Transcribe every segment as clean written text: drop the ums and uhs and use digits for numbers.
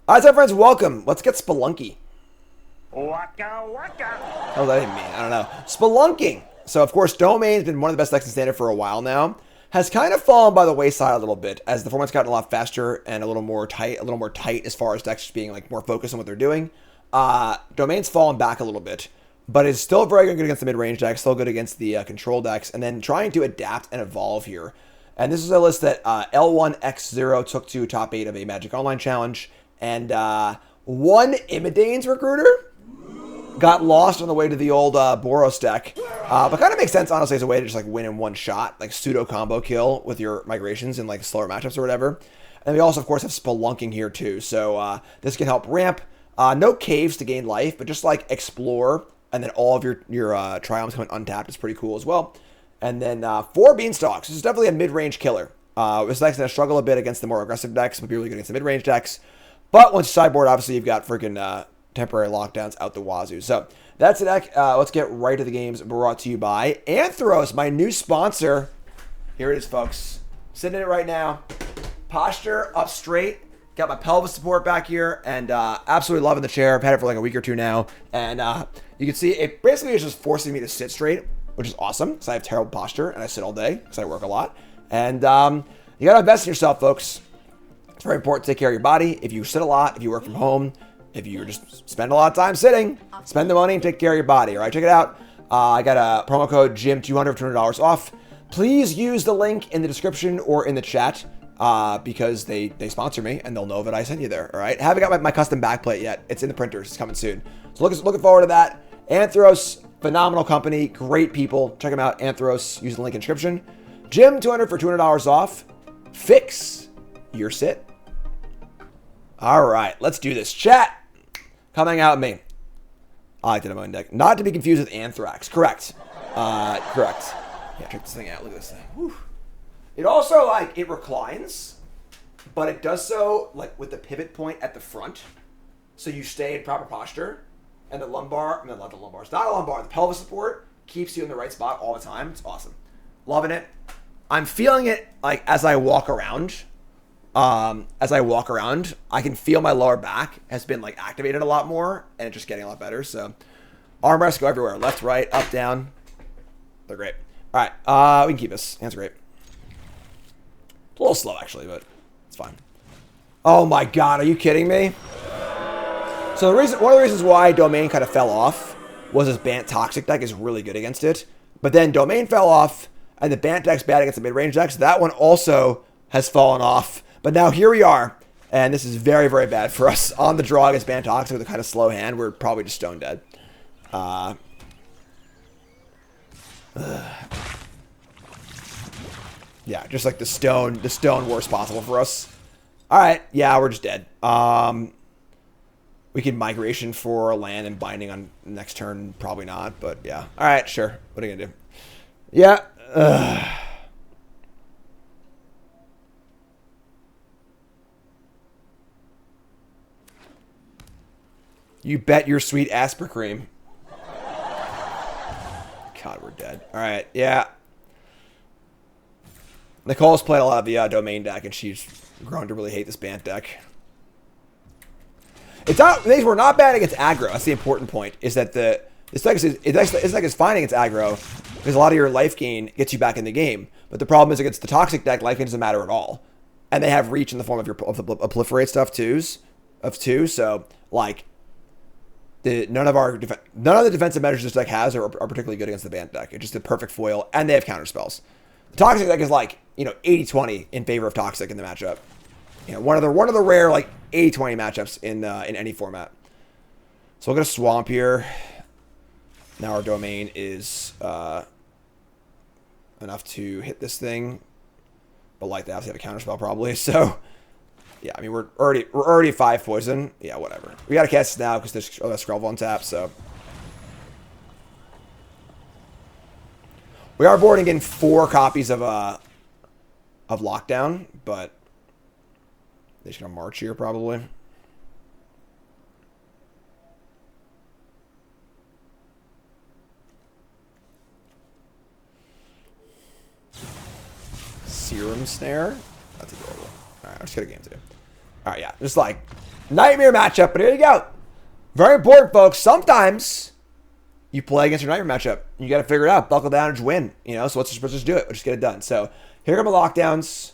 All right, so friends, welcome. Let's get Spelunky. Waka waka. What does that even mean? I don't know. Spelunking. So, of course, Domain's been one of the best decks in Standard for a while now. Has kind of fallen by the wayside a little bit as the format's gotten a lot faster and a little more tight as far as decks being like more focused on what they're doing. Domain's fallen back a little bit, but is still very good against the mid-range decks, still good against the control decks, and then trying to adapt and evolve here. And this is a list that L1X0 took to top 8 of a Magic Online challenge, and one Imodane's recruiter got lost on the way to the old Boros deck. But kind of makes sense, honestly, as a way to just like win in one shot, like pseudo combo kill with your migrations in like slower matchups or whatever. And we also, of course, have Spelunking here too. So this can help ramp. No caves to gain life, but just like explore, and then all of your triumphs coming untapped is pretty cool as well. And then 4 Beanstalks. This is definitely a mid-range killer. This deck's going to struggle a bit against the more aggressive decks, but be really good against the mid-range decks. But once you sideboard, obviously, you've got freaking temporary lockdowns out the wazoo. So that's the deck. Let's get right to the games brought to you by Anthros, my new sponsor. Here it is, folks. Sitting in it right now. Posture up straight. Got my pelvis support back here, and absolutely loving the chair. I've had it for like a week or two now, and you can see it basically is just forcing me to sit straight, which is awesome because I have terrible posture and I sit all day because I work a lot. And you gotta invest in yourself, folks. It's very important to take care of your body. If you sit a lot, if you work from home, if you just spend a lot of time sitting, spend the money and take care of your body. All right, check it out. I got a promo code GYM200 for $200 off. Please use the link in the description or in the chat. Because they sponsor me and they'll know that I sent you there. All right. Haven't got my custom backplate yet. It's in the printers. It's coming soon. So looking forward to that. Anthros, phenomenal company, great people. Check them out. Anthros. Use the link in the description. Jim, 200 for $200 off. Fix your sit. All right. Let's do this. Chat. Coming out at me. I like the Imodane deck. Not to be confused with Anthrax. Correct. Correct. Yeah, check this thing out. Look at this thing. Whew. It also, like, it reclines, but it does so, like, with the pivot point at the front. So you stay in proper posture, and the lumbar, no, not the lumbar, it's not a lumbar, the pelvis support keeps you in the right spot all the time. It's awesome. Loving it. I'm feeling it, like, as I walk around. I can feel my lower back has been, like, activated a lot more, and it's just getting a lot better. So armrests go everywhere. Left, right, up, down. They're great. All right, we can keep this. Hands are great. A little slow, actually, but it's fine. Oh my god, are you kidding me? So one of the reasons why Domain kind of fell off was this Bant Toxic deck is really good against it. But then Domain fell off, and the Bant deck's bad against the mid-range decks. That one also has fallen off. But now here we are, and this is very, very bad for us. On the draw against Bant Toxic with a kind of slow hand, we're probably just stone dead. Yeah, just like the stone worst possible for us. All right, yeah, we're just dead. We can migration for a land and binding on next turn, probably not, but yeah. All right, sure. What are you gonna do? Yeah. You bet your sweet Asper cream. God, we're dead. All right, yeah. Nicole's played a lot of the Domain deck, and she's grown to really hate this Bant deck. We're not bad against aggro. That's the important point. Is that this deck is fine against aggro because a lot of your life gain gets you back in the game. But the problem is against the Toxic deck, life gain doesn't matter at all, and they have reach in the form of the proliferate stuff too. So like, none of the defensive measures this deck has are particularly good against the Bant deck. It's just a perfect foil, and they have counter spells. Toxic deck is like, 80-20 in favor of Toxic in the matchup. One of the rare like 80-20 matchups in any format. So we'll get a swamp here. Now our Domain is enough to hit this thing, but like they obviously have a counter spell probably. So yeah, I mean we're already 5 poison. Yeah, whatever. We gotta cast this now because there's Skrelv on tap. So. We are boarding in 4 copies of Lockdown, but they're just gonna march here probably. Serum Snare. That's adorable. All right, I'll just get a game 2. All right, yeah, just like Nightmare matchup, but here you go. Very important, folks. Sometimes you play against your nightmare matchup. You got to figure it out. Buckle down and just win. You know, so let's just do it. Let's just get it done. So here come the lockdowns.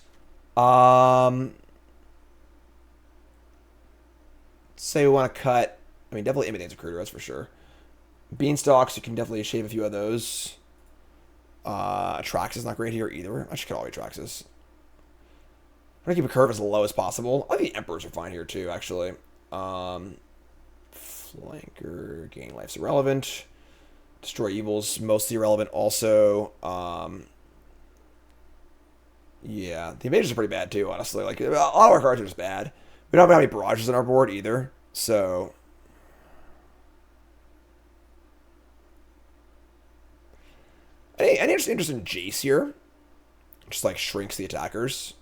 Say we want to cut. I mean, definitely Imodane's recruiter, that's for sure. Beanstalks, you can definitely shave a few of those. Trax is not great here either. I should cut all the Traxes. I'm going to keep a curve as low as possible. I think the Emperors are fine here too, actually. Flanker, gain life's irrelevant. Destroy evils, mostly irrelevant also. Yeah, the invasions are pretty bad too, honestly. Like, a lot of our cards are just bad. We don't have any barrages on our board either, so... Any interest in Jace here? Just, like, shrinks the attackers.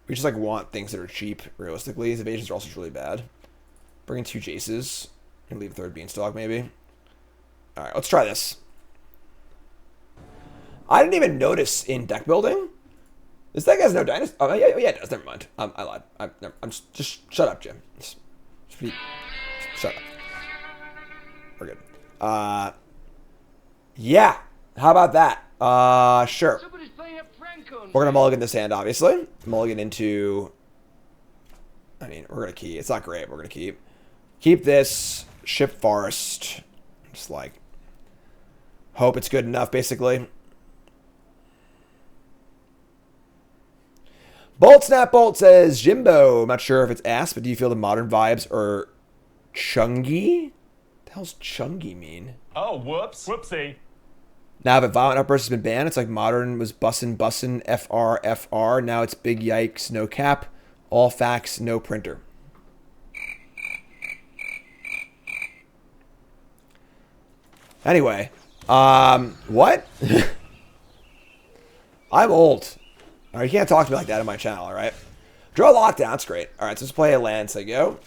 We just, like, want things that are cheap, realistically. His evasions are also really bad. Bring in 2 Jaces. And leave a 3rd Beanstalk, maybe. Alright, let's try this. I didn't even notice in deck building. This deck has no dynasty. Oh, yeah, it does. Never mind. I lied. I'm just shut up, Jim. Shut up. We're good. Yeah. How about that? Sure. We're gonna mulligan this hand, obviously. Mulligan into... I mean, we're gonna keep. It's not great. We're gonna keep. Keep this. Ship Forest. Just like... hope it's good enough, basically. Bolt Snap Bolt says, Jimbo, I'm not sure if it's ass, but do you feel the modern vibes are chungy? What the hell's chungy mean? Oh, whoops. Whoopsie. Now that Violent Outburst has been banned, it's like modern was bussin', FR. Now it's big yikes, no cap, all facts, no printer. Anyway, what? I'm old. All right, you can't talk to me like that on my channel, all right? Draw Lockdown, that's great. All right, so let's play a land, so go.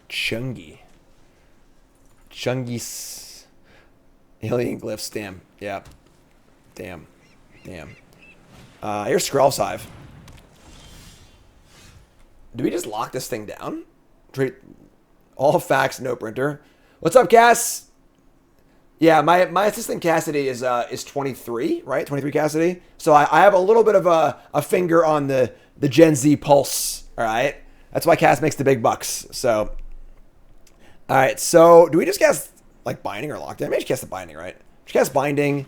Chungy. Alien Glyphs, damn. Yeah. Damn. Here's Skrell's Hive. Do we just lock this thing down? Treat all facts, no printer. What's up, Cass? Yeah, my assistant Cassidy is 23, right? 23 Cassidy. So I have a little bit of a finger on the Gen Z pulse, all right? That's why Cass makes the big bucks. So, all right. So do we just cast like Binding or Lockdown? Maybe just cast the Binding, right? Just cast Binding.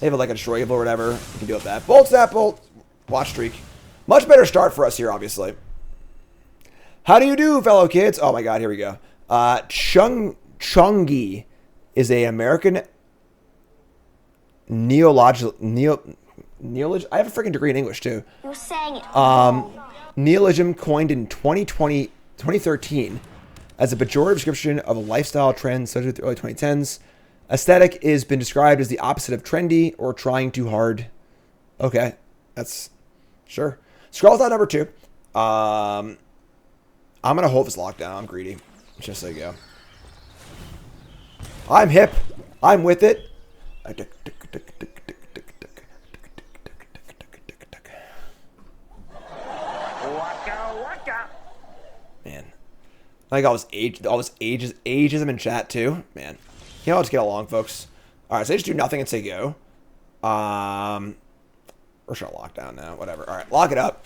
They have like a Destroy Evil or whatever. We can deal with that. Bolt Snap Bolt. Watch Streak. Much better start for us here, obviously. How do you do, fellow kids? Oh my God, here we go. Chungy is a American neologism. I have a freaking degree in English too. You're saying it wrong. Neologism coined in 2013 as a pejorative description of a lifestyle trend such as the early 2010s. Aesthetic has been described as the opposite of trendy or trying too hard. Okay, that's sure. Scroll thought number 2. I'm gonna hold this lockdown. I'm greedy. Just so you go. I'm hip. I'm with it. Man, I think all this ageism in chat too. Man, you know, let's get along, folks. All right, so they just do nothing and say go. We're just gonna lock down now. Whatever. All right, lock it up.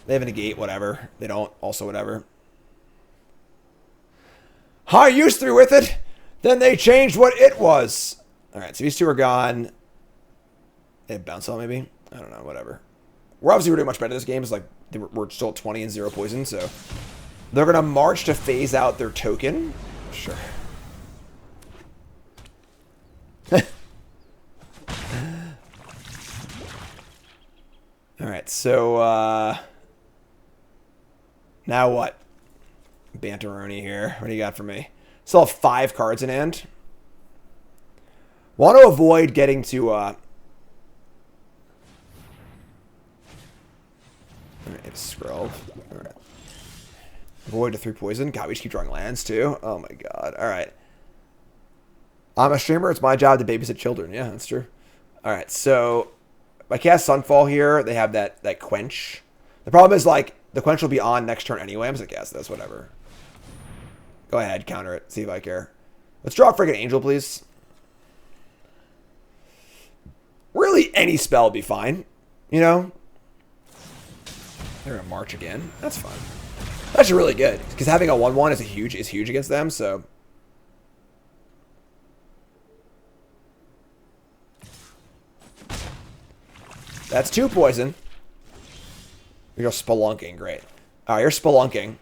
They have a negate. Whatever. They don't. Also, whatever. I used to be with it. Then they changed what it was. All right, so these two are gone. They have bounce on maybe. I don't know. Whatever. We're obviously doing much better this game. It's like we're still at 20 and 0 poison, so they're gonna march to phase out their token. Sure. All right, so now what? Banteroni here. What do you got for me? Still have 5 cards in hand. Want to avoid getting to Alright, scroll. Alright. Avoid the 3 poison. God, we just keep drawing lands too. Oh my god. Alright. I'm a streamer, it's my job to babysit children. Yeah, that's true. Alright, so I cast Sunfall here. They have that quench. The problem is, like, the quench will be on next turn anyway. I'm just like, yes, that's whatever. Go ahead, counter it. See if I care. Let's draw a friggin' angel, please. Really, any spell would be fine. You know? They're gonna march again. That's fine. That's really good. Because having a 1/1 is huge against them, so. That's 2 poison. We go Spelunking, great. Alright, you're Spelunking.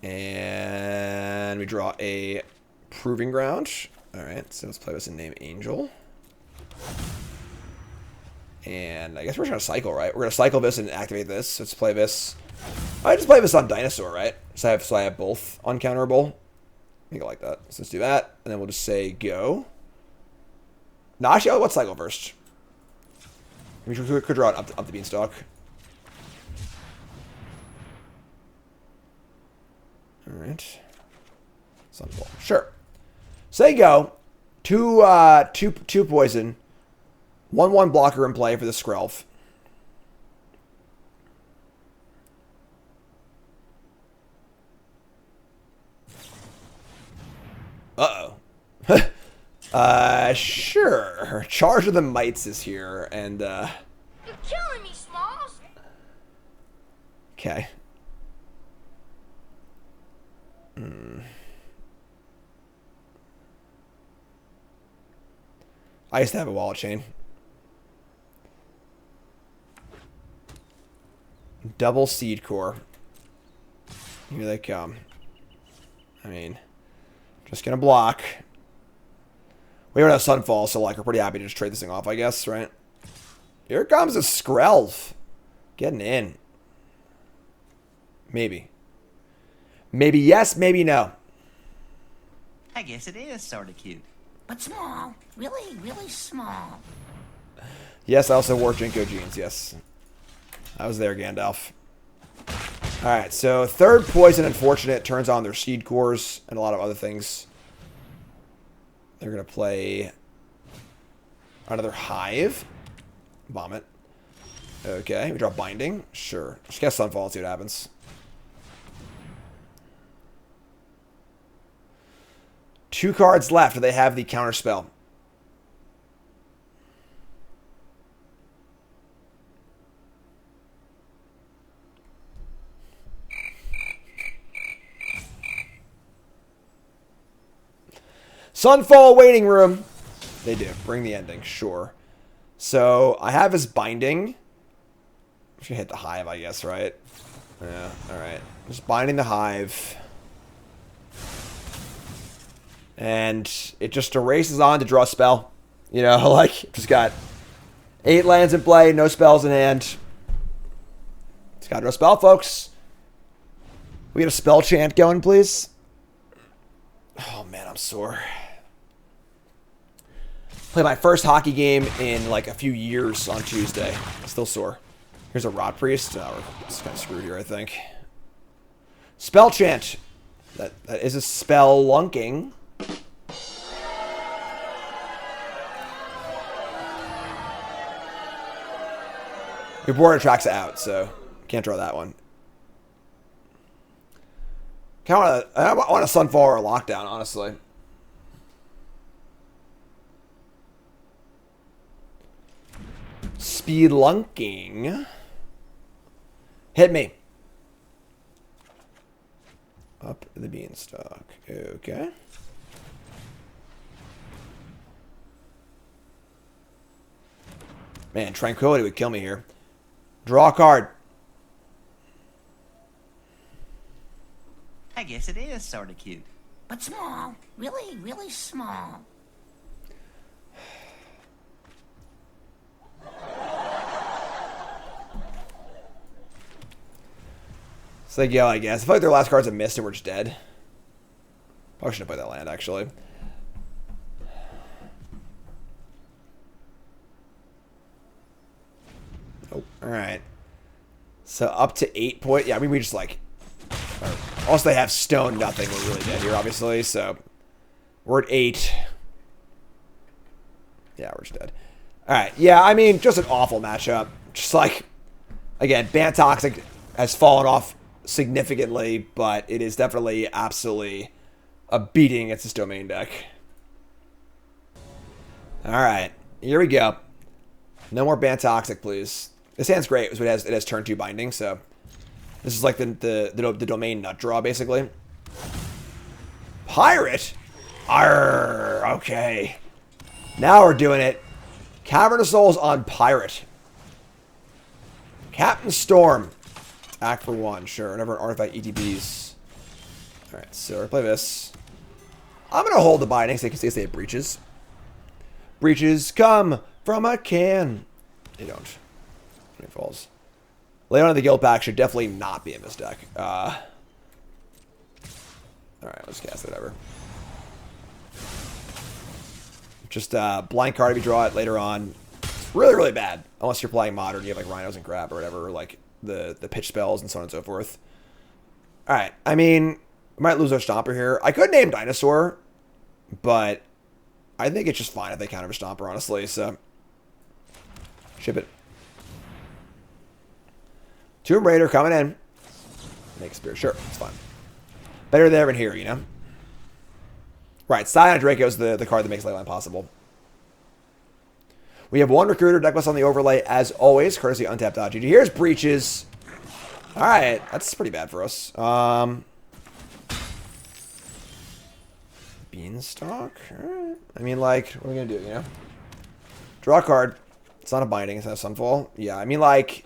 And we draw a Proving Ground. Alright, so let's play with a name Angel. And I guess we're just gonna cycle, right? We're gonna cycle this and activate this. So let's play this. I just play this on Dinosaur, right? So I have both uncounterable. I think I like that. So let's do that. And then we'll just say go. No, actually, let's cycle first. We could draw it up the beanstalk. Alright. Sunfall. Sure. Say go. Two poison. 1/1 blocker in play for the Skrelv. Uh-oh. Sure. Charge of the Mites is here, and, You're killing me, Smalls. Okay. I used to have a wallet chain. Double Seed Core. Here they come. I mean, just gonna block. We don't have Sunfall, so like we're pretty happy to just trade this thing off, I guess, right? Here comes a Skrelv. Getting in. Maybe. Maybe yes, maybe no. I guess it is sort of cute. But small. Really, really small. Yes, I also wore Jinko jeans, yes. I was there, Gandalf. Alright, so third poison, unfortunate, turns on their seed cores and a lot of other things. They're going to play another Hive. Vomit. Okay, we draw Binding. Sure. Just guess Sunfall and see what happens. Two cards left. Do they have the counter spell? Sunfall waiting room. They do. Bring the ending. Sure. So I have his Binding. I'm just gonna hit the Hive, I guess, right? Yeah. All right. Just binding the Hive. And it just erases on to draw a spell. You know, like, just got 8 lands in play, no spells in hand. It's got to draw a spell, folks. We get a spell chant going, please. Oh, man, I'm sore. Played my first hockey game in, like, a few years on Tuesday. Still sore. Here's a Rot Priest. Oh, we're just kind of screwed here, I think. Spell chant. That is a Spelunking. Your board attracts out, so can't draw that one. I want a Sunfall or a Lockdown, honestly. Spelunking. Hit me. Up the beanstalk. Okay. Man, Tranquility would kill me here. Draw a card. I guess it is sort of cute. But small. Really, really small. So they go, I guess. I feel like their last card's a mist and we're just dead. Probably shouldn't have played that land, actually. Oh, alright. So up to 8 point. Yeah, I mean, we just like... Also, they have stone nothing. We're really dead here, obviously. So we're at 8. Yeah, we're just dead. Alright, yeah, I mean, just an awful matchup. Just like, again, Bant Toxic has fallen off significantly, but it is definitely absolutely a beating against this domain deck. Alright, here we go. No more Bant Toxic, please. This hand's great, so it has turn 2 binding, so this is like the domain nut draw, basically. Pirate? Arr, okay. Now we're doing it. Cavern of Souls on Pirate. Captain Storm. Act for 1, sure. Whenever an artifact ETBs. Alright, so we play this. I'm going to hold the binding so they can say it breaches. Breaches come from a can. They don't. It falls. Leon of the Guild Pack should definitely not be in this deck. Alright, let's cast it, whatever. Just blind card if you draw it later on. It's really, really bad. Unless you're playing Modern, you have like Rhinos and Crap or whatever, or like the pitch spells and so on and so forth. Alright, I mean, we might lose our Stomper here. I could name Dinosaur, but I think it's just fine if they counter a Stomper, honestly, so ship it. Tomb Raider coming in. Make Spear, sure, it's fine. Better there than here, you know? Right, Scion Draco is the card that makes Leyline possible. We have one Recruiter, Decklist on the overlay, as always, courtesy Untapped.gg. Here's Breaches. Alright, that's pretty bad for us. Beanstalk? Alright. I mean, like, what are we going to do, you know? Draw a card. It's not a binding, it's not a Sunfall. Yeah, I mean, like,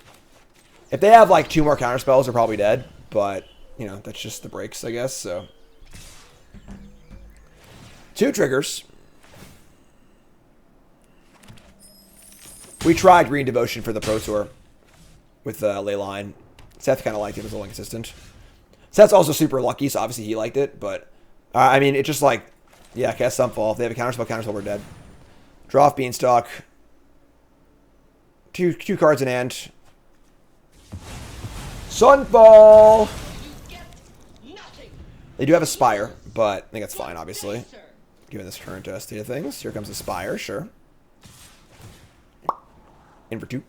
if they have, like, 2 more counter spells, they're probably dead. But, you know, that's just the breaks, I guess, so. 2 triggers. We tried Green Devotion for the Pro Tour with Leyline. Seth kind of liked it. It was a little inconsistent. Seth's also super lucky, so obviously he liked it. But, I mean, it's just like, yeah, cast Sunfall. If they have a counterspell, we're dead. Draw off Beanstalk. Two cards in hand. Sunfall! They do have a Spire, but I think that's fine, obviously. Given this current state of things. Here comes the Spire, sure. In for 2.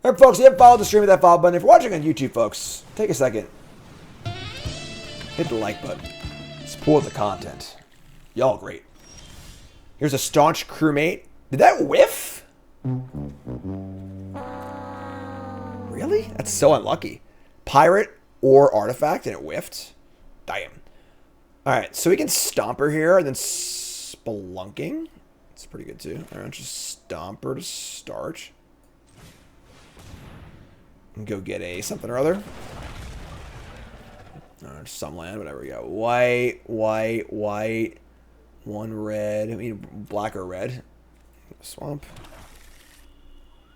Alright, folks, if you haven't followed the stream with that follow button, if you're watching on YouTube, folks, take a second. Hit the like button. Support the content. Y'all great. Here's a Staunch Crewmate. Did that whiff? Really? That's so unlucky. Pirate or Artifact, and it whiffed? Damn. Alright, so we can Stomper here, and then Spelunking. That's pretty good, too. Alright, just Stomper to start. And go get a something or other. Some land, whatever we got. White, white, white. 1 red. I mean, black or red. Swamp.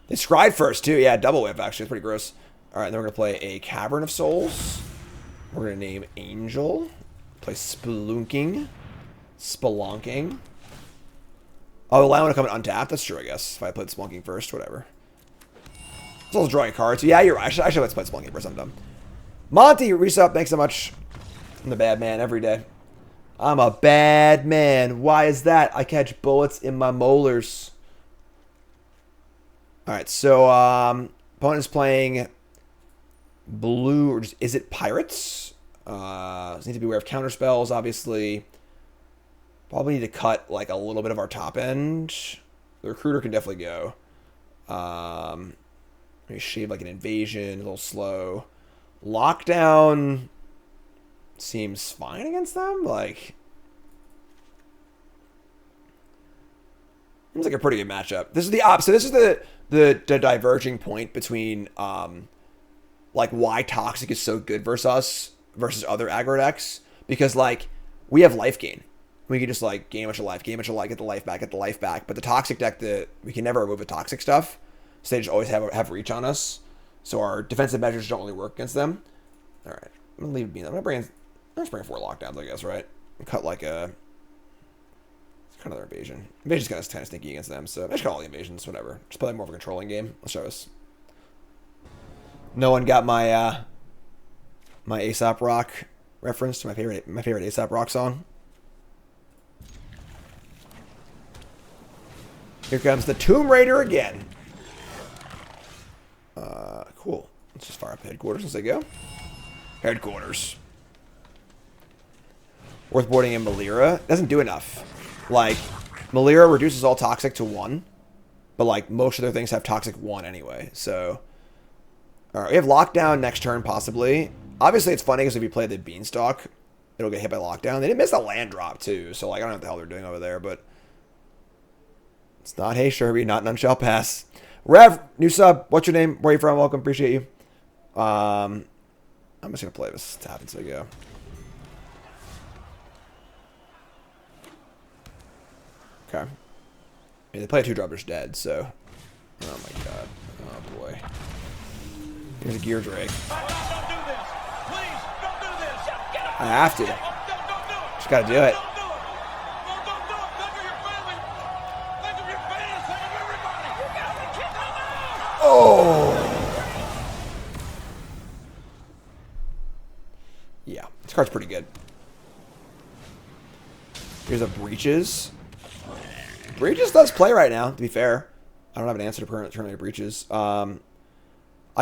They scryed first, too. Yeah, double whip, actually. It's pretty gross. Alright, then we're going to play a Cavern of Souls. We're going to name Angel. Play Spelunking. Spelunking. Oh, the land would come in untapped. That's true, I guess. If I played Spelunking first, whatever. It's also drawing cards. So yeah, you're right. I should have played Spelunking first. I'm dumb. Monty, resub. Thanks so much. I'm the bad man every day. I'm a bad man. Why is that? I catch bullets in my molars. Alright, so opponent is playing blue, or just, is it Pirates? Need to be aware of counter spells, obviously. Probably need to cut like a little bit of our top end. The Recruiter can definitely go. Maybe shave like an Invasion, a little slow. Lockdown seems fine against them. Like, seems like a pretty good matchup. This is the opposite. This is the diverging point between like why Toxic is so good versus us versus other aggro decks, because like we have life gain. We can just like gain a bunch of life, get the life back. But the Toxic deck, we can never remove the Toxic stuff, so they just always have reach on us. So our defensive measures don't really work against them. All right, I'm gonna leave Bean. I'm just bring 4 lockdowns, I guess, right? And cut like a. It's kind of their invasion. Invasion's kind of sneaky against them, so I just cut all the invasions, whatever. Just play more of a controlling game. Let's show us. No one got my my Aesop Rock reference to my favorite Aesop Rock song. Here comes the Tomb Raider again. Cool. Let's just fire up headquarters as they go. Headquarters. Worth boarding in Malira. Doesn't do enough. Like, Malira reduces all toxic to 1. But, like, most of their things have toxic 1 anyway. So, alright, we have lockdown next turn, possibly. Obviously, it's funny because if you play the Beanstalk, it'll get hit by lockdown. They didn't miss a land drop, too. So, like, I don't know what the hell they're doing over there, but it's not Hey Sherby, not None Shall Pass. Rev, new sub. What's your name? Where are you from? Welcome. Appreciate you. I'm just going to play this. Tap until I go. Okay. I mean, they play a 2-dropper's dead, so. Oh my god. Oh boy. Here's a Gear Drake. I have to. Just gotta do it. Oh! Yeah, this card's pretty good. Here's a Breaches. Breaches does play right now, to be fair. I don't have an answer to permanent Breaches. I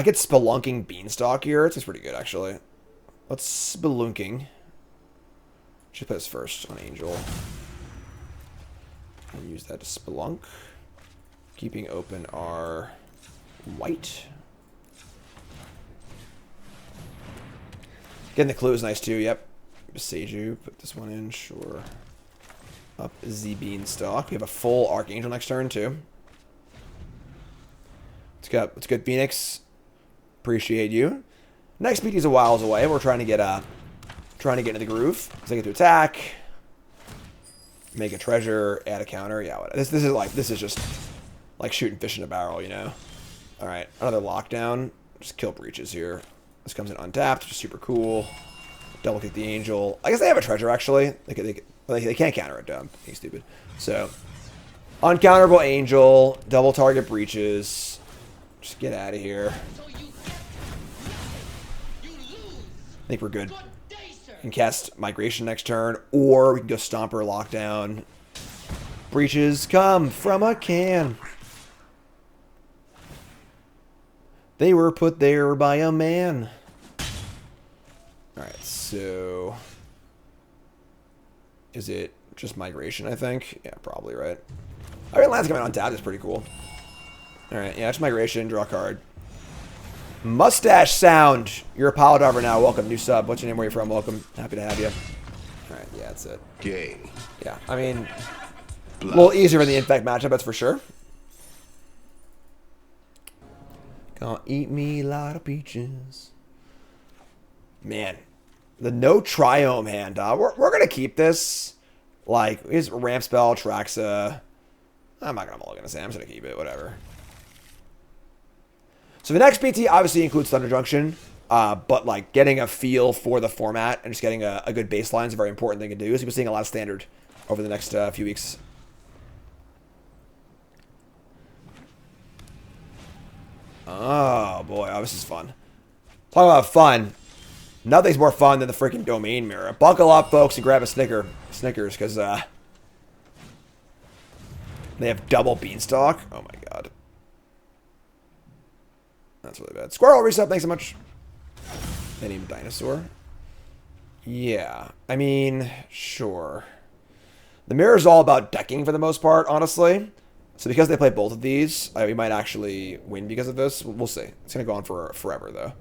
get Spelunking Beanstalk here. It's pretty good, actually. Let's Spelunking. Should put this first on Angel. And use that to Spelunk. Keeping open our white. Getting the clue is nice, too. Yep. Seiju. Put this one in. Sure. Up Z Beanstalk. We have a full Archangel next turn, too. It's good, Phoenix. Appreciate you. Next PT is a whiles away. We're trying to get into the groove. So I get to attack, make a treasure, add a counter. Yeah, this is just like shooting fish in a barrel, you know. All right, another lockdown. Just kill Breaches here. This comes in untapped, which is super cool. Double kick the Angel. I guess they have a treasure actually. They can't counter it. Dumb. Being stupid. So uncounterable Angel. Double target Breaches. Just get out of here. I think we're good. We can cast Migration next turn, or we can go Stomper, Lockdown. Breaches come from a can. They were put there by a man. Alright, so is it just Migration, I think? Yeah, probably, right? I mean, lands coming on tap is pretty cool. Alright, yeah, it's Migration, draw a card. Mustache Sound. You're a pile driver now. Welcome. New sub. What's your name? Where you from? Welcome. Happy to have you. Alright, yeah, that's it. Gay. Yeah, I mean, a little easier in the Infect matchup, that's for sure. Gonna eat me a lot of peaches. Man, the no Triome hand. We're gonna keep this. Like, his ramp spell, Traxa. I'm not gonna mulligan this. I'm just gonna keep it. Whatever. So the next PT obviously includes Thunder Junction, but like getting a feel for the format and just getting a good baseline is a very important thing to do. So we'll be seeing a lot of Standard over the next few weeks. Oh boy, oh, this is fun. Talk about fun. Nothing's more fun than the freaking Domain Mirror. Buckle up, folks, and grab a Snickers, because they have double Beanstalk. Oh my god. That's really bad. Squirrel reset, thanks so much. They need a dinosaur. Yeah, I mean, sure. The mirror is all about decking for the most part, honestly. So because they play both of these, we might actually win because of this. We'll see. It's going to go on for forever, though.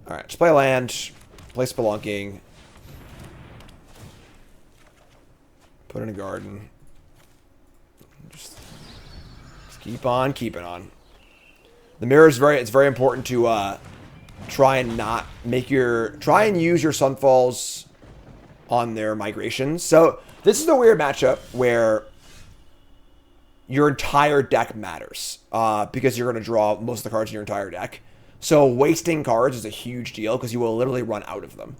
Alright, just play land. Play Spelunking. Put in a garden. Just keep on keeping on. The mirror is it's very important to try and use your Sunfalls on their migrations. So this is a weird matchup where your entire deck matters because you're going to draw most of the cards in your entire deck. So wasting cards is a huge deal because you will literally run out of them.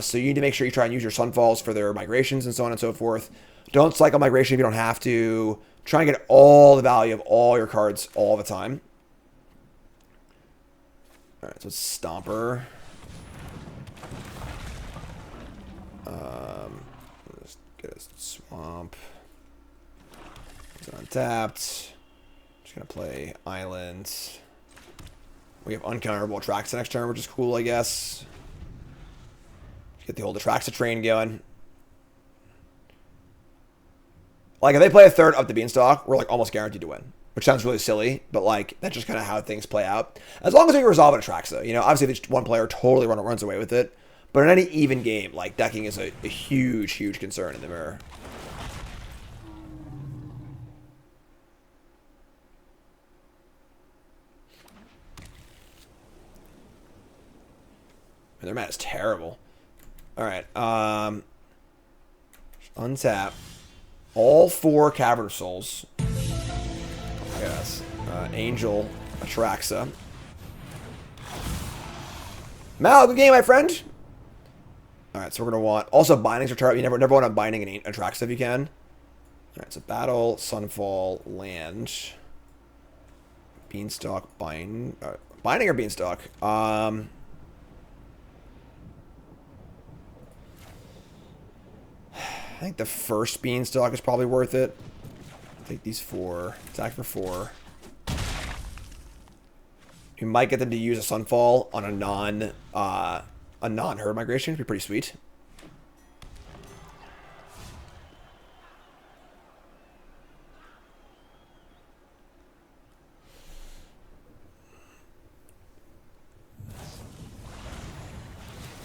So you need to make sure you try and use your Sunfalls for their migrations and so on and so forth. Don't cycle migration if you don't have to. Try and get all the value of all your cards all the time. Alright, so it's Stomper. Let's get a Swamp. So untapped. Just gonna play Island. We have uncounterable Atraxa next turn, which is cool, I guess. Get the old Atraxa train going. Like, if they play a third up the Beanstalk, we're, like, almost guaranteed to win. Which sounds really silly, but, like, that's just kind of how things play out. As long as we can resolve an Atraxa. You know, obviously, if one player totally runs away with it. But in any even game, like, decking is a huge, huge concern in the mirror. And their mana is terrible. Alright, untap. All 4 Cavern of Souls. Yes. Angel, Atraxa. Mal, good game, my friend. Alright, so we're going to want... Also, bindings are terrible. You never want to binding an Atraxa if you can. Alright, so battle, Sunfall, land. Beanstalk, binding or Beanstalk? I think the first Beanstalk is probably worth it. I'll take these 4. Attack for 4. You might get them to use a Sunfall on a non-herd migration. It'd be pretty sweet.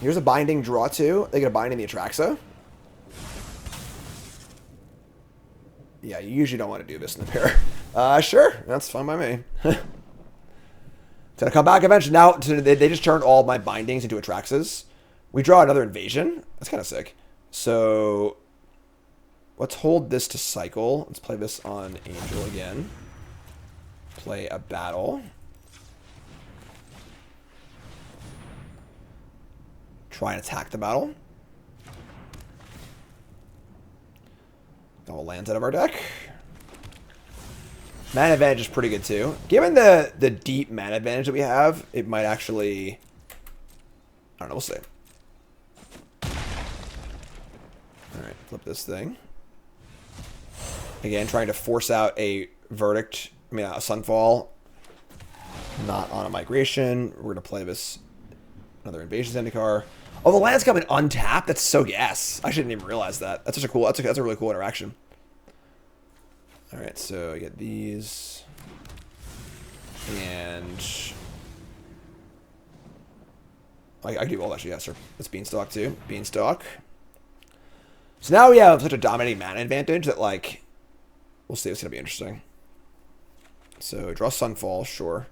Here's a binding draw too. They get a binding the Atraxa. Yeah, you usually don't want to do this in the pair. Sure. That's fine by me. It's going to come back eventually. Now, they just turned all my bindings into Atraxas. We draw another invasion. That's kind of sick. So, let's hold this to cycle. Let's play this on Angel again. Play a battle. Try and attack the battle. All lands out of our deck. Mana advantage is pretty good too. Given the deep mana advantage that we have, it might actually... I don't know, we'll see. Alright, flip this thing. Again, trying to force out a verdict. I mean, a Sunfall. Not on a migration. We're going to play this... Another Invasion Zendikar. Oh, the land's coming untapped? That's so gas. I shouldn't even realize that. That's such a cool... That's a really cool interaction. Alright, so I get these. And... I can do all actually, yeah, sir. That's Beanstalk too. Beanstalk. So now we have such a dominating mana advantage that, like... We'll see. It's going to be interesting. So, draw Sunfall, sure.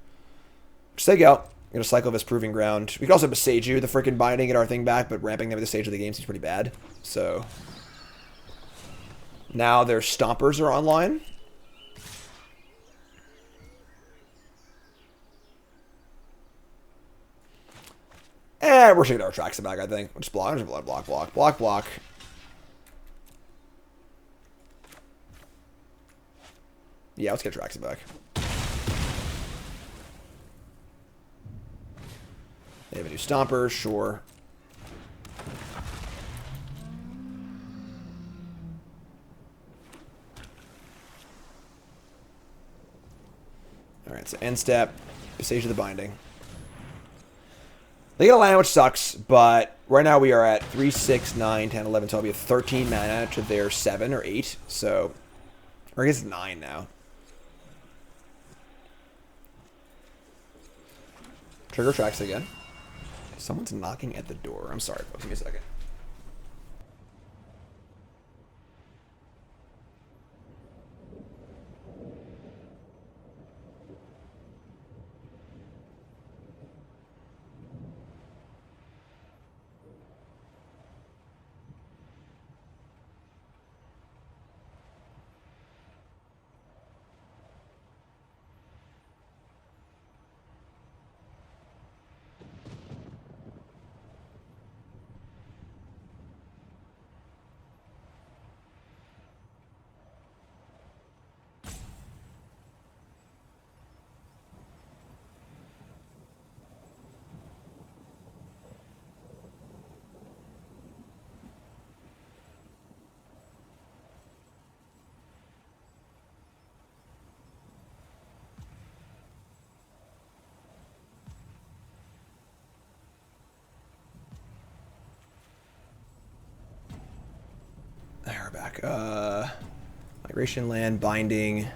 Just take out. Going to cycle this Proving Ground. We can also Besage You, the freaking binding, get our thing back, but ramping them at the stage of the game seems pretty bad. So... Now their Stompers are online. And we're taking our Atraxa back, I think. We'll just block, block. Yeah, let's get Atraxa back. They have a new Stomper, sure. Alright, so end step, Besage of the Binding. They get a land, which sucks, but right now we are at 3, 6, 9, 10, 11, 12. We have 13 mana to their 7 or 8, so... Or I guess 9 now. Trigger tracks again. Someone's knocking at the door. I'm sorry, folks. Give me a second. There, we're back. Migration, land, binding,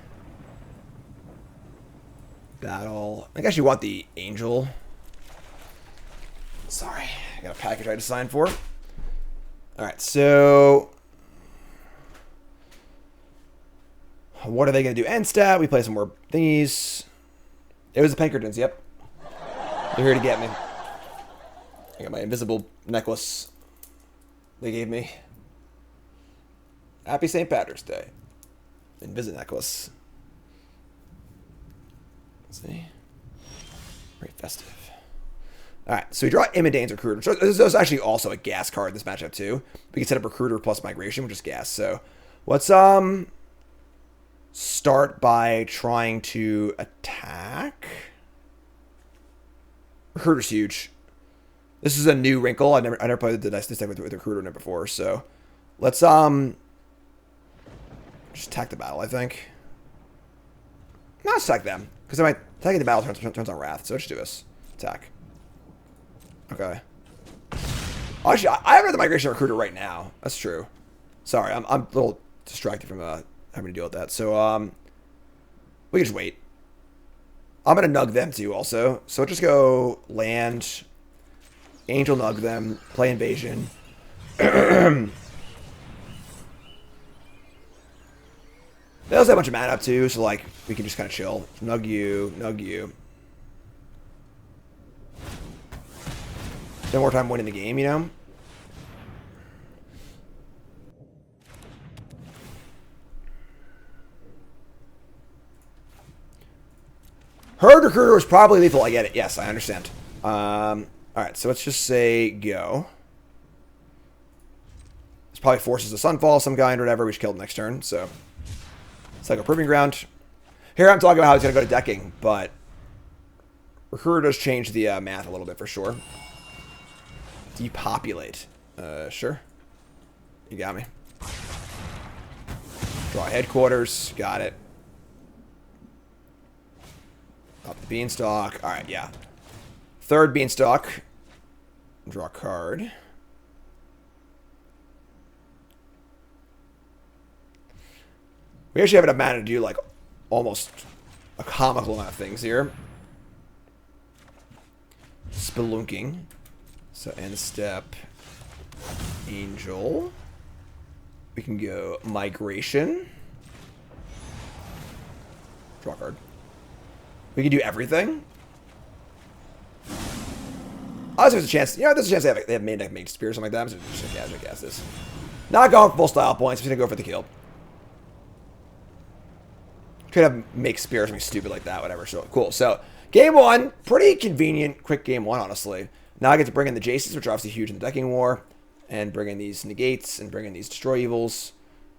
battle. I guess you want the angel. Sorry, I got a package I had to sign for. All right, so what are they going to do? End stat. We play some more thingies. It was the Pinkertons. Yep, they're here to get me. I got my invisible necklace they gave me. Happy St. Patrick's Day. Invisible necklace. Let's see. Very festive. Alright, so we draw Imodane's Recruiter. So this is actually also a gas card in this matchup too. We can set up Recruiter plus Migration, which is gas. So let's start by trying to attack. Recruiter's huge. This is a new wrinkle. I never played this deck with Recruiter in it before, so let's just attack the battle, I think. No, let's attack them. Because attacking the battle turns on Wrath, so let's do this. Attack. Okay. Actually, I have the Migration Recruiter right now. That's true. Sorry, I'm a little distracted from having to deal with that. So, we can just wait. I'm going to nug them too also. So just go land, Angel nug them, play Invasion. They also have a bunch of mana up too, so like we can just kind of chill. Nug you, nug you. Spend more time winning the game, you know? Herd Recruiter was probably lethal. I get it. Yes, I understand. Alright, so let's just say go. This probably forces a Sunfall of some kind or whatever. We should kill it next turn, so. It's like a Proving Ground. Here I'm talking about how he's going to go to decking, but Recruiter does change the math a little bit for sure. Depopulate. Sure. You got me. Draw Headquarters. Got it. Up the Beanstalk. Alright, yeah. Third Beanstalk. Draw a card. We actually have enough mana to do, like, almost a comical amount of things here. Spelunking. So, end step. Angel. We can go Migration. Draw a card. We can do everything. Honestly, there's a chance. You know, there's a chance they have main deck Mage Spear or something like that. I'm just gonna cast this. Not going for full style points. I'm just gonna go for the kill. Could have make Spear or something stupid like that, whatever. So cool. So game one, pretty convenient, quick game one, honestly. Now I get to bring in the Jaces, which are obviously huge in the decking war, and bring in these negates and bring in these destroy evils.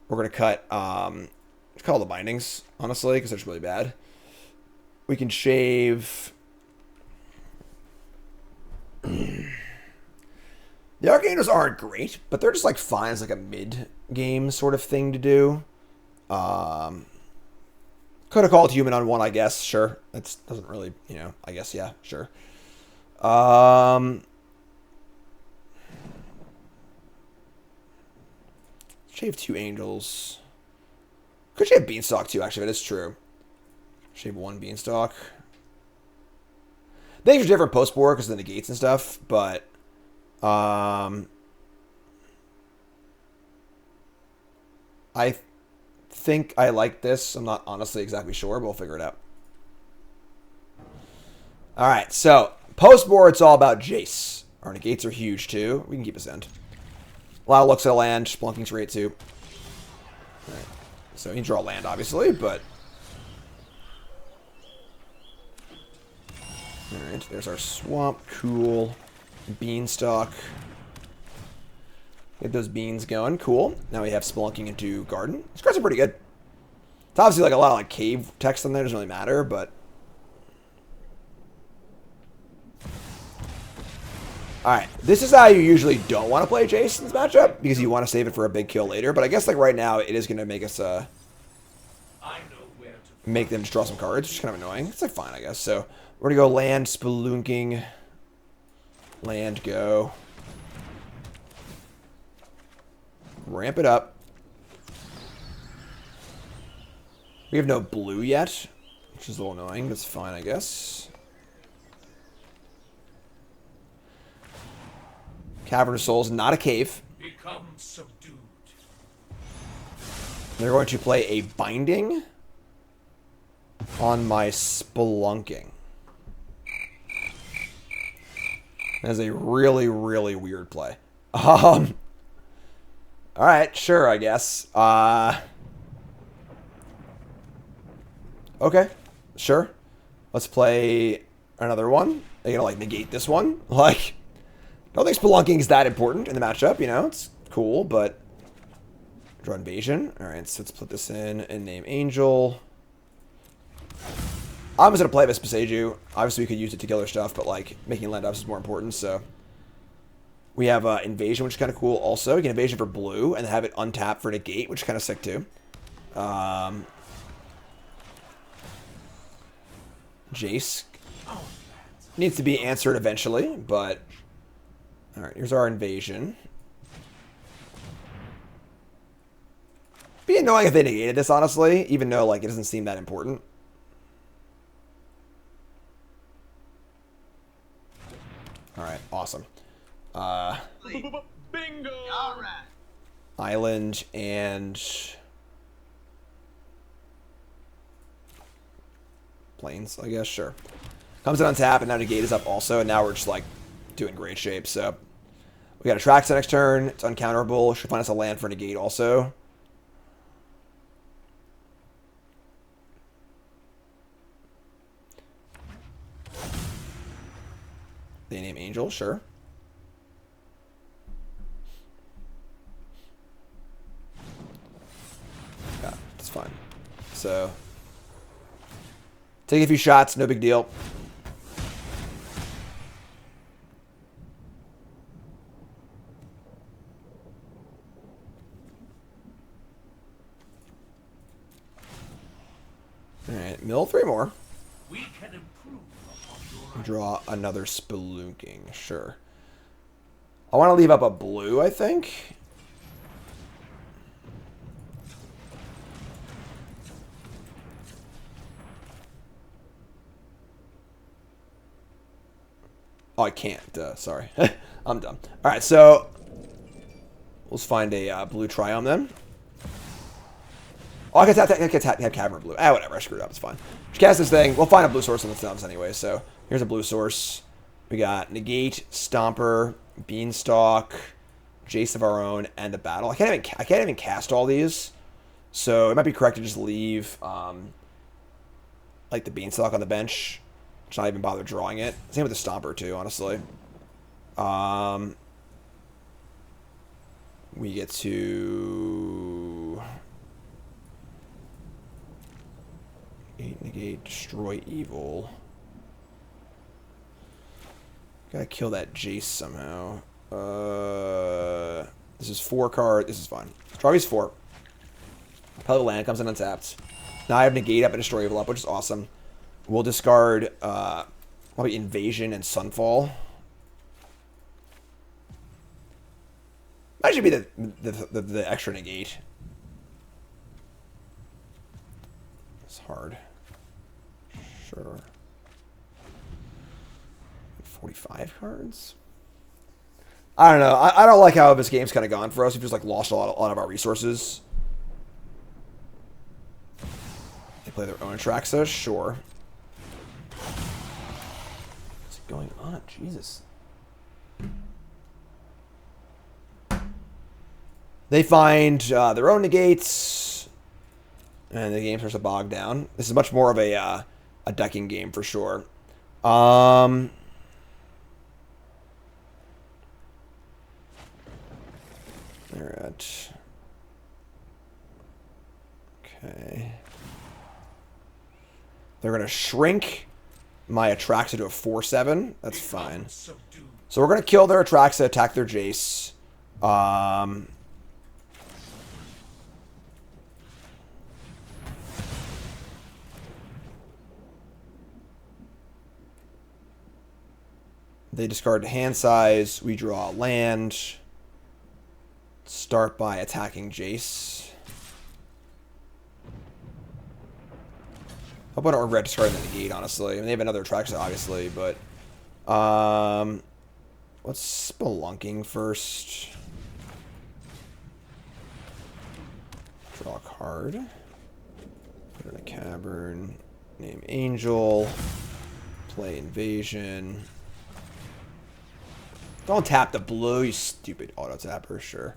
We're gonna cut let's cut all the bindings, honestly, because they're just really bad. We can shave. The Archangels aren't great, but they're just like fine as like a mid-game sort of thing to do. Could have called human on one, I guess. Sure. That doesn't really, you know, I guess, yeah, sure. Shave two angels. Could shave Beanstalk too, actually, that is true. Shave one Beanstalk. Things are different post-board because of the negates and stuff, but I think I like this. I'm not honestly exactly sure, but we'll figure it out. Alright, so post-board, it's all about Jace. Our negates are huge too. We can keep this end. A lot of looks at land. Spelunking's great too. Alright. So you can draw land, obviously, but alright, there's our swamp. Cool. Beanstalk. Get those beans going. Cool. Now we have Spelunking into Garden. These cards are pretty good. It's obviously like a lot of like cave text in there. Doesn't really matter, but alright. This is how you usually don't want to play Jace in this matchup, because you want to save it for a big kill later. But I guess like right now it is going to make us make them just draw some cards, which is kind of annoying. It's like fine, I guess. So we're going to go land, Spelunking. Land, go. Ramp it up. We have no blue yet, which is a little annoying. That's fine, I guess. Cavern of Souls, not a cave. Become subdued. They're going to play a binding on my Spelunking. That is a really, really weird play. Alright, sure, I guess. Okay, sure. Let's play another one. Are you gonna, like, negate this one? Like, I don't think Spelunking is that important in the matchup, you know? It's cool, but... Draw Invasion. Alright, so let's put this in and name Angel. I'm just gonna play this Beseju. Obviously, we could use it to kill other stuff, but, like, making land ups is more important, so... We have Invasion, which is kind of cool also. You can Invasion for blue and have it untapped for negate, which is kind of sick, too. Jace needs to be answered eventually, but... Alright, here's our Invasion. Be annoying if they negated this, honestly, even though, like, it doesn't seem that important. Alright, awesome. Bingo! All right. Island and... Plains, I guess, sure. Comes in on tap, and now negate is up also, and now we're just, like, doing great shape, so... We got Atraxa next turn, it's uncounterable, should find us a land for negate also. They name Angel, sure. Yeah, that's fine. So... Take a few shots, no big deal. Alright, mill 3 more. We can improve upon your Draw another Spelunking, sure. I want to leave up a blue, I think. Oh, I can't. Sorry. I'm dumb. Alright, so... Let's find a blue Triumph then. Oh, I can have Cavern blue. Ah, whatever. I screwed up. It's fine. Just cast this thing. We'll find a blue source on the thumbs anyway. So, here's a blue source. We got Negate, Stomper, Beanstalk, Jace of our own, and a battle. I can't even cast all these. So, it might be correct to just leave, like, the Beanstalk on the bench. Just not even bother drawing it. Same with the Stomper, too, honestly. We get to... Negate, destroy evil. Gotta kill that Jace somehow. This is 4 card. This is fine. Draw these 4. Pellet land comes in untapped. Now I have negate up and destroy evil up, which is awesome. We'll discard probably Invasion and Sunfall. That should be the extra negate. It's hard. Sure. 45 cards? I don't know. I don't like how this game's kind of gone for us. We've just like lost a lot of our resources. They play their own Atraxa? Sure. What's going on? Jesus. They find their own negates, and the game starts to bog down. This is much more of a decking game for sure. Alright. Okay. They're going to shrink my Atraxa to a 4/7. That's fine. So we're going to kill their Atraxa, attack their Jace. They discard hand size. We draw a land. Start by attacking Jace. Hope I don't regret discarding the negate, honestly. I mean, they have another Atraxa, obviously, but... what's Spelunking first? Draw a card. Put in a Cavern. Name Angel. Play Invasion. Don't tap the blue, you stupid auto-tapper, sure.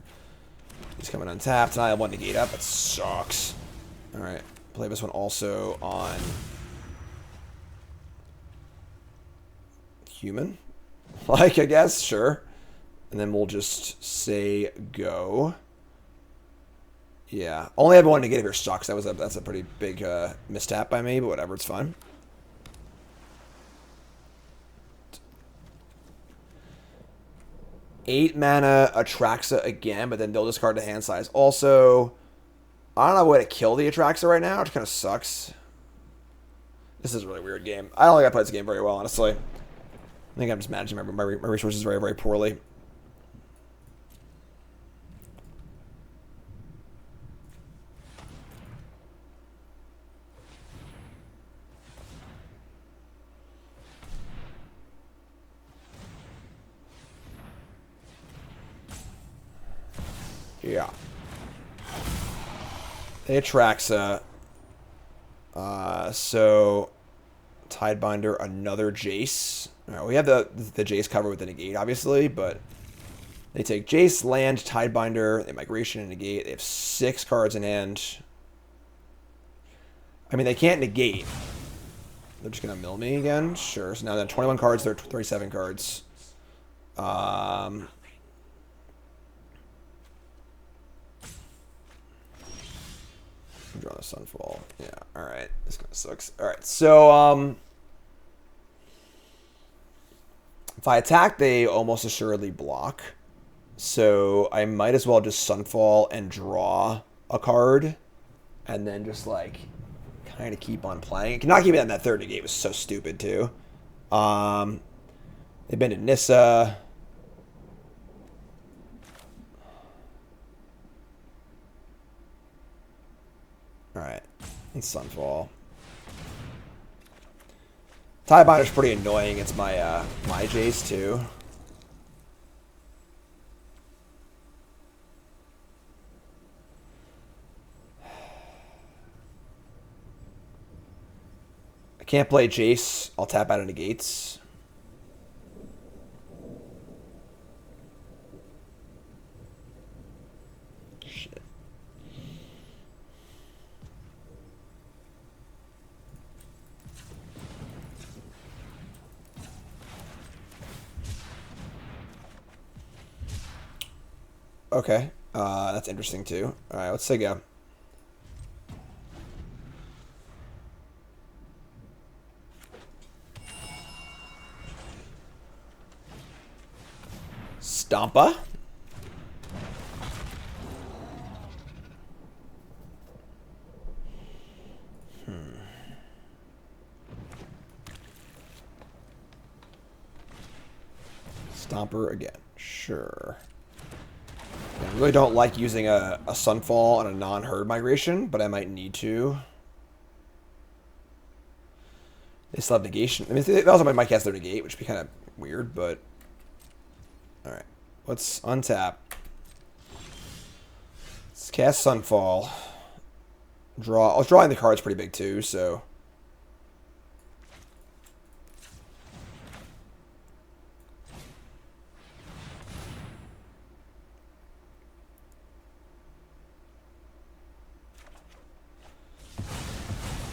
He's coming untapped, and I have one negate up. That sucks. Alright, play this one also on... Human? Like, I guess, sure. And then we'll just say go. Yeah, only have one negative here sucks. That's a pretty big mistap by me, but whatever, it's fine. Eight mana Atraxa again, but then they'll discard the hand size. Also, I don't know a way to kill the Atraxa right now, which kind of sucks. This is a really weird game. I don't think I played this game very well, honestly. I think I'm just managing my resources very, very poorly. Yeah. The Atraxa. So Tidebinder, another Jace. Alright, we have the Jace covered with the negate, obviously, but they take Jace, land, Tidebinder, they migration and negate. They have 6 cards in hand. I mean, they can't negate. They're just gonna mill me again? Sure. So now they're 21 cards, they're 37 cards. Draw the Sunfall. Yeah, alright. This kind of sucks. Alright, so, if I attack, they almost assuredly block. So I might as well just Sunfall and draw a card. And then just, like, kind of keep on playing. Not keeping it in that third negate was so stupid, too. They've been to Nissa. Alright, and Sunfall. Tiebinder's pretty annoying. It's my my Jace too. I can't play Jace. I'll tap out of negates. Okay, that's interesting too. All right, let's say go. Stompa. Stomper again. Sure. I really don't like using a Sunfall on a non-herd migration, but I might need to. They still have negation. I mean, they also might cast their negate, which would be kind of weird, but... Alright. Let's untap. Let's cast Sunfall. Draw. I was drawing the cards pretty big too, so...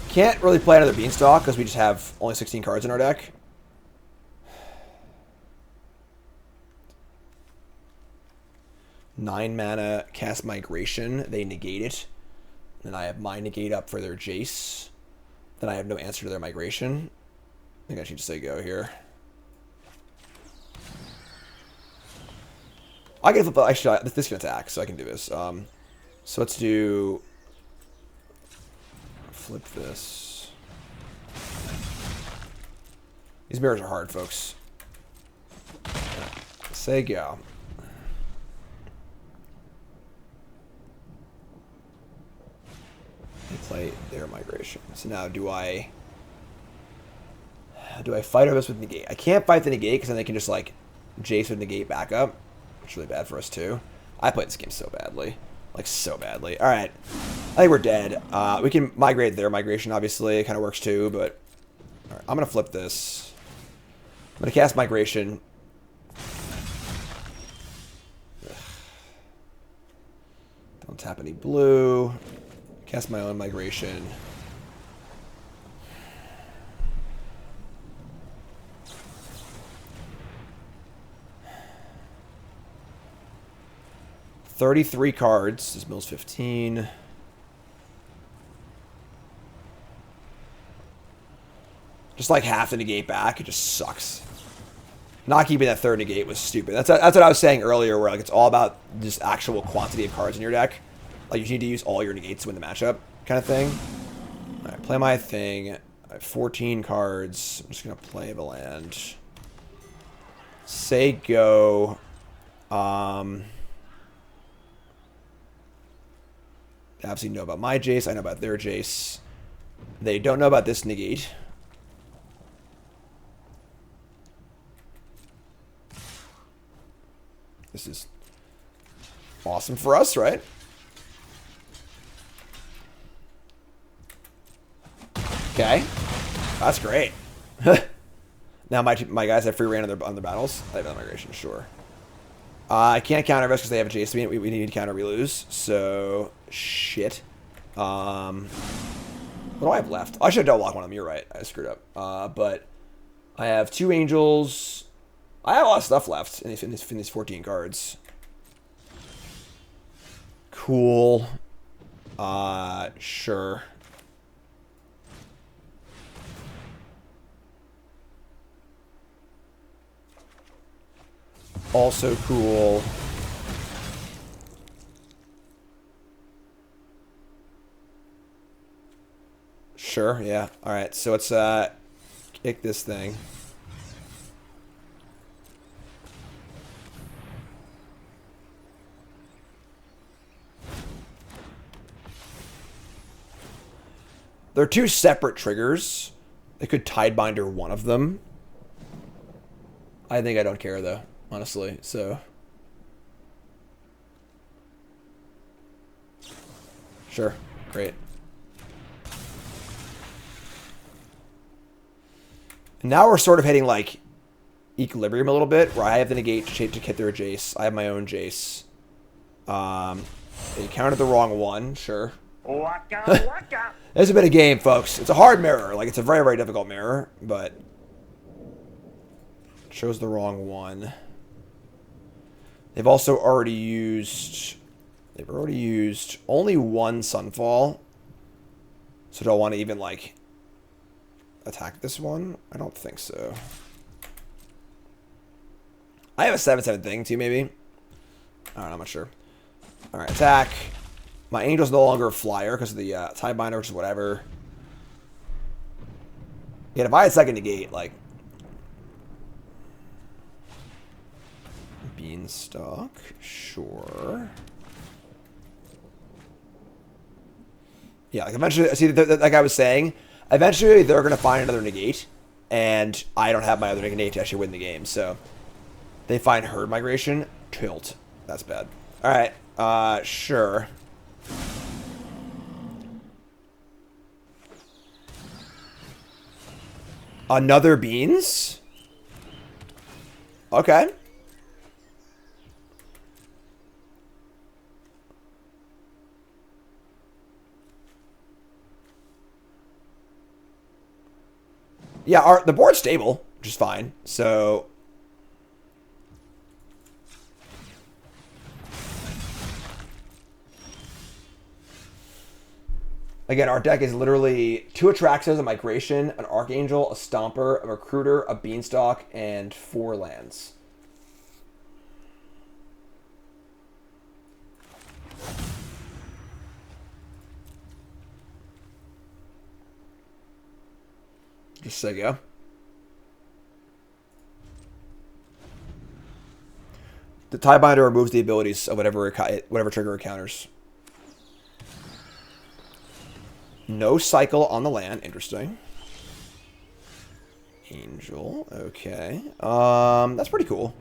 Can't really play another Beanstalk because we just have only 16 cards in our deck. Nine mana, cast Migration. They negate it. Then I have my negate up for their Jace. Then I have no answer to their Migration. I think I should just say go here. I can flip. Actually, this can attack, so I can do this. So let's do. Flip this. These mirrors are hard, folks. Say go. They play their migration. So now do I fight over this with negate? I can't fight the negate because then they can just like Jace with negate back up. It's really bad for us too. I played this game so badly. Like so badly. Alright. I think we're dead. We can migrate their migration, obviously. It kind of works too, but alright, I'm gonna flip this. I'm gonna cast migration. Ugh. Don't tap any blue. Cast my own migration. $33 cards. This mill's 15. Just like half the negate back. It just sucks. Not keeping that third negate was stupid. That's what I was saying earlier, where like it's all about just actual quantity of cards in your deck. Like you need to use all your negates to win the matchup, kind of thing. All right, play my thing. I have 14 cards. I'm just gonna play the land. Say go. They obviously know about my Jace. I know about their Jace. They don't know about this negate. This is awesome for us, right? Okay. That's great. Now my guys have free reign on their battles. I have that migration, sure. I can't counter this because they have a Jace. We need to counter, we lose. So, shit. What do I have left? I should have double locked one of them. You're right. I screwed up. But I have 2 angels. I have a lot of stuff left in these 14 cards. Cool. Sure. Also cool. Sure, yeah. Alright, so let's kick this thing. They're 2 separate triggers. They could Tidebinder one of them. I think I don't care though, honestly, so. Sure, great. And now we're sort of hitting like equilibrium a little bit, where I have the negate to get their Jace. I have my own Jace. They counted the wrong one, sure. Waka waka. It's a bit of game, folks. It's a hard mirror. Like, it's a very, very difficult mirror, but it shows the wrong one. They've also already used... They've already used only one Sunfall. So do I want to even, like, attack this one? I don't think so. I have a 7/7 thing, too, maybe. I don't know, I'm not sure. Alright, attack. My Angel's no longer a flyer because of the Tidebinder, which is whatever. Yeah, if I had second negate, like... Beanstalk, sure. Yeah, like eventually, see, like I was saying, eventually they're going to find another negate, and I don't have my other negate to actually win the game, so... They find herd migration, tilt. That's bad. Alright, sure. Another beans? Okay. Yeah, the board's stable, which is fine. So... Again, our deck is literally 2 Atraxas, a Migration, an Archangel, a Stomper, a Recruiter, a Beanstalk, and 4 lands. Just so you go. The Tiebinder removes the abilities of whatever trigger it counters. No cycle on the land. Interesting. Angel. Okay. That's pretty cool.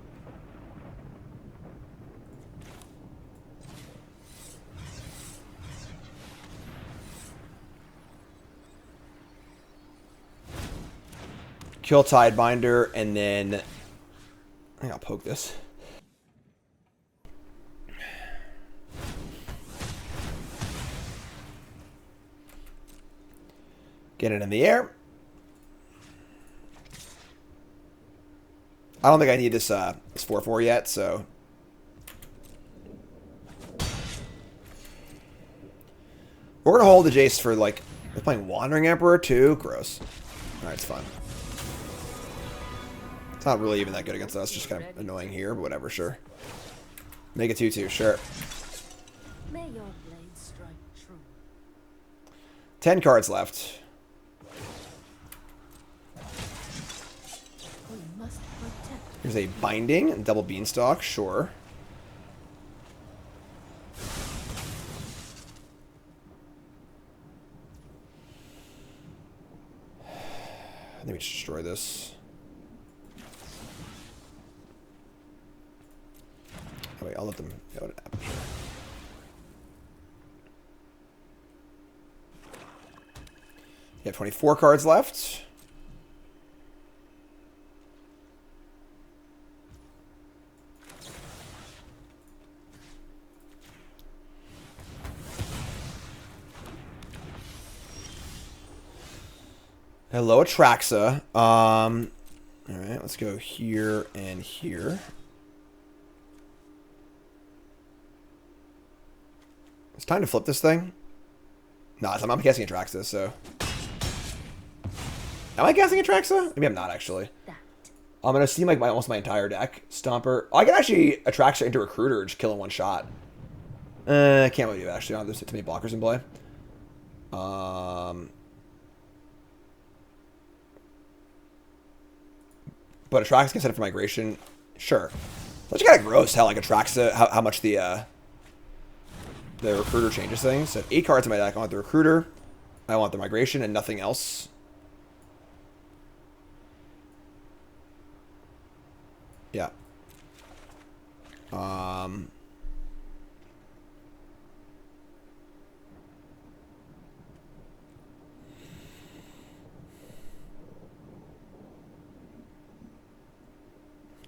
Kill Tidebinder, and then I think I'll poke this. Get it in the air. I don't think I need this 4/4 yet, so we're gonna hold the Jace for like we're playing Wandering Emperor too. Gross. Alright, it's fine. It's not really even that good against us, just kind of annoying here, but whatever, sure. Make it 2/2, sure. May your blade strike true. 10 cards left. We must protect. Here's a Binding and double Beanstalk, sure. Let me just destroy this. Oh, wait, I'll let them go to Aperture. You have 24 cards left. Hello, Atraxa. All right, let's go here and here. It's time to flip this thing. No, I'm not casting Atraxa, so. Am I casting Atraxa? Maybe I'm not, actually. I'm going to see like almost my entire deck. Stomper. Oh, I can actually Atraxa into Recruiter and just kill in one shot. I can't really do that, actually. I don't have too many blockers in play. But Atraxa can set it for migration. Sure. That's kind of gross how like Atraxa, how much the Recruiter changes things. So 8 cards in my deck. I want the Recruiter. I want the migration and nothing else. Yeah. I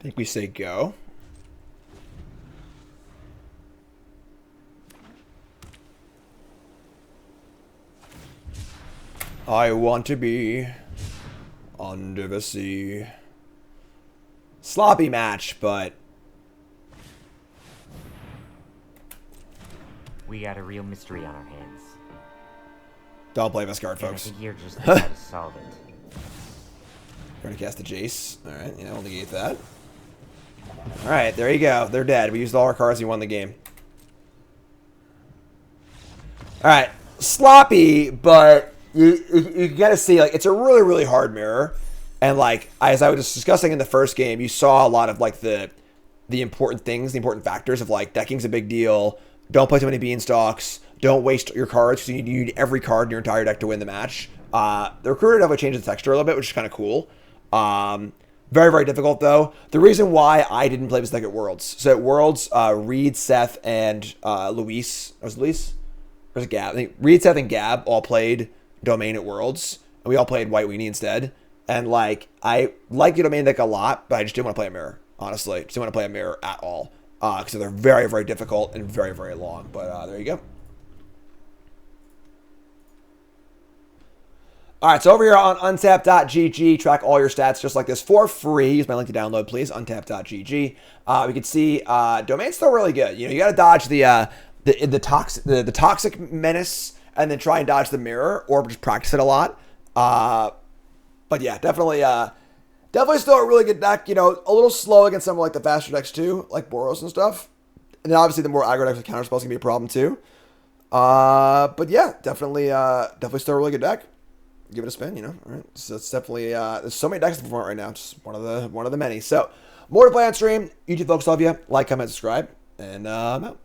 think we say go. I want to be under the sea. Sloppy match, but we got a real mystery on our hands. Don't play this card, And I folks. think you're just the guy to solve it. Trying to cast the Jace. Alright, yeah, we'll negate that. Alright, there you go. They're dead. We used all our cards and we won the game. Alright. Sloppy, but you gotta see, like, it's a really, really hard mirror. And, like, as I was discussing in the first game, you saw a lot of, like, the important things, the important factors of, like, decking's a big deal. Don't play too many Beanstalks. Don't waste your cards, because you need every card in your entire deck to win the match. The Recruiter definitely changed the texture a little bit, which is kind of cool. Very, very difficult, though. The reason why I didn't play this deck at Worlds. So at Worlds, Reed, Seth, and Luis. Was it Luis? Or was it Gab? I think Reed, Seth, and Gab all played Domain at Worlds. And we all played White Weenie instead. And, like, I like the Domain deck a lot, but I just didn't want to play a mirror, honestly. Just didn't want to play a mirror at all. Because they're very, very difficult and very, very long. But there you go. All right, so over here on untap.gg, track all your stats just like this for free. Use my link to download, please, untap.gg. We can see Domain's still really good. You know, you got to dodge the toxic menace and then try and dodge the mirror or just practice it a lot. But yeah, definitely still a really good deck. You know, a little slow against some of like the faster decks too, like Boros and stuff. And then obviously the more aggro decks with counterspells can be a problem too. But yeah, definitely still a really good deck. Give it a spin, you know. All right, so it's definitely there's so many decks to perform right now. Just one of the many. So more to play on stream. YouTube folks, love you. Like, comment, subscribe, and I'm out.